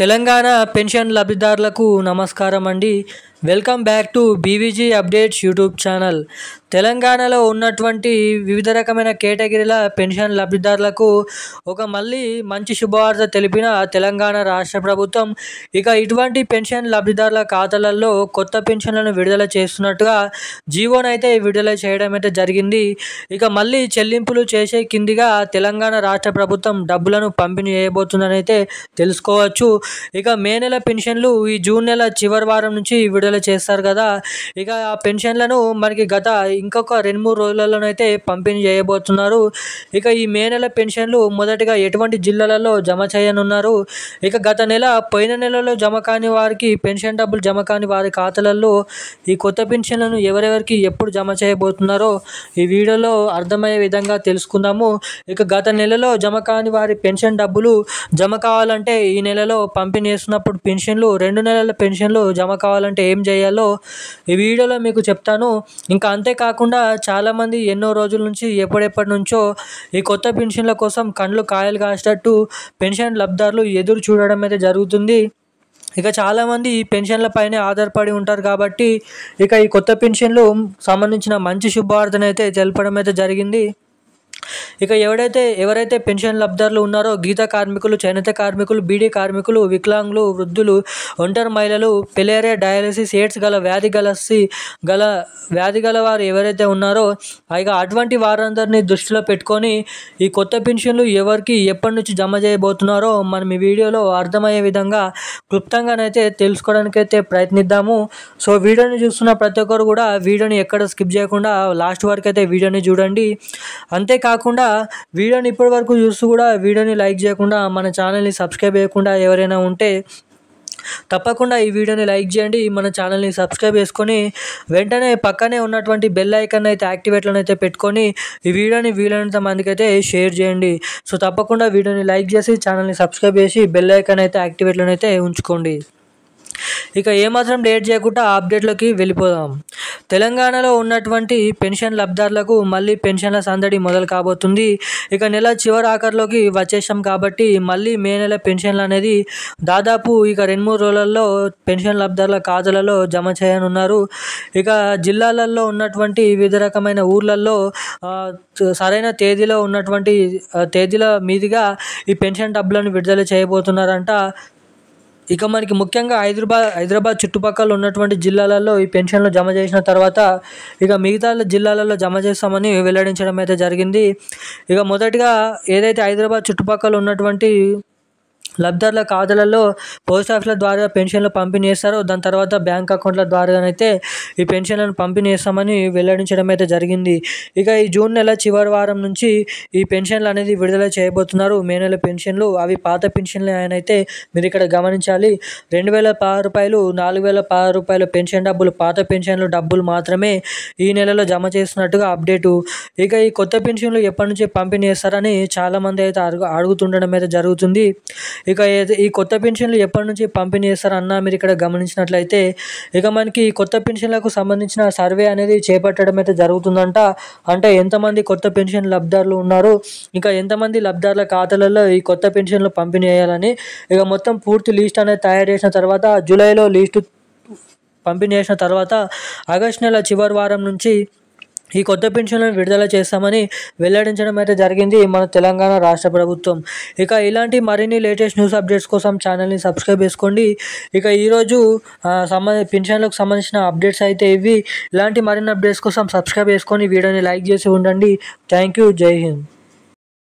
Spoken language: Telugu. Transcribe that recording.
తెలంగాణ పెన్షన్ లబ్ధిదారులకు నమస్కారం అండి. Welcome back to BVG updates YouTube channel. తెలంగాణలో ఉన్నటువంటి వివిధ రకమైన కేటగిరీల పెన్షన్ లబ్ధిదారులకు మళ్ళీ మంచి శుభవార్త తెలిపిన తెలంగాణ రాష్ట్ర ప్రభుత్వం ఇటువంటి పెన్షన్ లబ్ధిదారుల ఖాతాలలో కొత్త పెన్షన్లను విడుదల చేస్తున్నట్టుగా జీవోనైతే విడుదల చేయడం అయితే జరిగింది. మళ్ళీ చెల్లింపులు చేసే కిందిగా తెలంగాణ రాష్ట్ర ప్రభుత్వం డబ్బులను పంపిణీ చేయబోతుందని అయితే తెలుసుకోవచ్చు. మే నెల పెన్షన్లు ఈ జూన్ నెల చివరి వారం నుంచి విడుదల చేస్తారు కదా. ఆ పెన్షన్లను మనకి గత ఇంకొక 2-3 రోజులలోనైతే పంపిణీ చేయబోతున్నారు. ఈ మే నెల పెన్షన్లు మొదటిగా ఎటువంటి జిల్లాలలో జమ చేయనున్నారు, గత నెల పోయిన నెలలో జమ కాని వారికి పెన్షన్ డబ్బులు జమ కాని వారి ఖాతాలలో ఈ కొత్త పెన్షన్లను ఎవరెవరికి ఎప్పుడు జమ చేయబోతున్నారో ఈ వీడియోలో అర్థమయ్యే విధంగా తెలుసుకుందాము. గత నెలలో జమ కాని వారి పెన్షన్ డబ్బులు జమ కావాలంటే ఈ నెలలో పంపిణీ చేస్తున్నప్పుడు పెన్షన్లు 2 నెలల పెన్షన్లు జమ కావాలంటే ఏం చేయాలో ఈ వీడియోలో మీకు చెప్తాను. అంతేకాకుండా చాలామంది ఎన్నో రోజుల నుంచి ఎప్పటి నుంచో ఈ కొత్త పెన్షన్ల కోసం కండ్లు కాయలు కాసేటట్టు పెన్షన్ లబ్ధిదారులు ఎదురు చూడడం అయితే జరుగుతుంది. చాలామంది ఈ పెన్షన్ల పైనే ఆధారపడి ఉంటారు కాబట్టి ఈ కొత్త పెన్షన్లు సంబంధించిన మంచి శుభవార్తను అయితే తెలపడం అయితే జరిగింది. ఎవరైతే పెన్షన్ లబ్ధిదారులు ఉన్నారో గీత కార్మికులు, చేనేత కార్మికులు, బీడీ కార్మికులు, వికలాంగులు, వృద్ధులు, ఒంటరి మహిళలు, పెలేరియా, డయాలసిస్, ఎయిడ్స్ గల వ్యాధి గల వారు ఎవరైతే ఉన్నారో అటువంటి వారందరినీ దృష్టిలో పెట్టుకొని ఈ కొత్త పెన్షన్లు ఎవరికి ఎప్పటి నుంచి జమ చేయబోతున్నారో మనం ఈ వీడియోలో అర్థమయ్యే విధంగా క్లుప్తంగానైతే తెలుసుకోవడానికైతే ప్రయత్నిద్దాము. సో వీడియోని చూస్తున్న ప్రతి ఒక్కరు కూడా వీడియోని ఎక్కడ స్కిప్ చేయకుండా లాస్ట్ వరకు అయితే వీడియోని చూడండి. అంతేకాకుండా వీడియోని ఇప్పటి వరకు చూస్తూ కూడా వీడియోని లైక్ చేయకుండా మన ఛానల్ని సబ్స్క్రైబ్ చేయకుండా ఎవరైనా ఉంటే తప్పకుండా ఈ వీడియోని లైక్ చేయండి. మన ఛానల్ని సబ్స్క్రైబ్ చేసుకొని వెంటనే పక్కనే ఉన్నటువంటి బెల్ ఐకాన్ అయితే యాక్టివేట్లోనే అయితే పెట్టుకొని ఈ వీడియోని వీలైనంత మందికి అయితే షేర్ చేయండి. సో తప్పకుండా వీడియోని లైక్ చేసి ఛానల్ని సబ్స్క్రైబ్ చేసి బెల్ ఐకాన్ అయితే యాక్టివేట్లోనే అయితే ఉంచుకోండి. ఏమాత్రం లేట్ చేయకుండా అప్డేట్లోకి వెళ్ళిపోదాం. తెలంగాణలో ఉన్నటువంటి పెన్షన్ లబ్ధిదారులకు మళ్ళీ పెన్షన్ల సందడి మొదలు కాబోతుంది. నెల చివరి ఆఖరిలోకి వచ్చేసాం కాబట్టి మళ్ళీ మే నెల పెన్షన్లు అనేది దాదాపు 2-3 రోజులలో పెన్షన్ లబ్ధిదారుల ఖాతాలలో జమ చేయనున్నారు. జిల్లాలలో ఉన్నటువంటి వివిధ రకమైన ఊర్లలో సరైన తేదీలో ఉన్నటువంటి తేదీల మీదుగా ఈ పెన్షన్ డబ్బులను విడుదల చేయబోతున్నారంట. మనకి ముఖ్యంగా హైదరాబాద్ చుట్టుపక్కల ఉన్నటువంటి జిల్లాలలో ఈ పెన్షన్లు జమ చేసిన తర్వాత మిగతా జిల్లాలలో జమ చేస్తామని వెల్లడించడం అయితే జరిగింది. మొదటిగా ఏదైతే హైదరాబాద్ చుట్టుపక్కల ఉన్నటువంటి లబ్ధిదారుల ఖాతాలలో పోస్ట్ ఆఫీసుల ద్వారా పెన్షన్లు పంపిణీ చేస్తారో దాని తర్వాత బ్యాంక్ అకౌంట్ల ద్వారానైతే ఈ పెన్షన్లను పంపిణీ చేస్తామని వెల్లడించడం అయితే జరిగింది. ఈ జూన్ నెల చివరి వారం నుంచి ఈ పెన్షన్లు అనేది విడుదల చేయబోతున్నారు. మే నెల పెన్షన్లు అవి పాత పెన్షన్లు అయితే మీరు ఇక్కడ గమనించాలి. 2016 రూపాయలు, 4016 రూపాయల పెన్షన్ డబ్బులు పాత పెన్షన్లు డబ్బులు మాత్రమే ఈ నెలలో జమ చేస్తున్నట్టుగా అప్డేటు. ఈ కొత్త పెన్షన్లు ఎప్పటి నుంచి పంపిణీ చేస్తారని చాలామంది అయితే అడుగుతుండడం అయితే జరుగుతుంది. ఈ కొత్త పెన్షన్లు ఎప్పటి నుంచి పంపిణీ చేస్తారన్నా మీరు ఇక్కడ గమనించినట్లయితే మనకి కొత్త పెన్షన్లకు సంబంధించిన సర్వే అనేది చేపట్టడం అయితే జరుగుతుందంట. అంటే ఎంతమంది కొత్త పెన్షన్ లబ్ధిదారులు ఉన్నారు, ఎంతమంది లబ్ధిదారుల ఖాతాలలో ఈ కొత్త పెన్షన్లు పంపిణీ చేయాలని మొత్తం పూర్తి లిస్ట్ అనేది తయారు చేసిన తర్వాత జూలైలో లిస్టు పంపిణీ చేసిన తర్వాత ఆగస్టు నెల చివరి వారం నుంచి ఈ కొత్త పెన్షన్లను విడుదల చేస్తామని వెల్లడించడం అయితే జరిగింది మన తెలంగాణ రాష్ట్ర ప్రభుత్వం. ఇలాంటి మరిన్ని లేటెస్ట్ న్యూస్ అప్డేట్స్ కోసం ఛానల్ని సబ్స్క్రైబ్ చేసుకోండి. ఈరోజు పెన్షన్లకు సంబంధించిన అప్డేట్స్ అయితే ఇవి. ఇలాంటి మరిన్ని అప్డేట్స్ కోసం సబ్స్క్రైబ్ చేసుకొని వీడియోని లైక్ చేసి ఉండండి. Thank you. జై హింద్.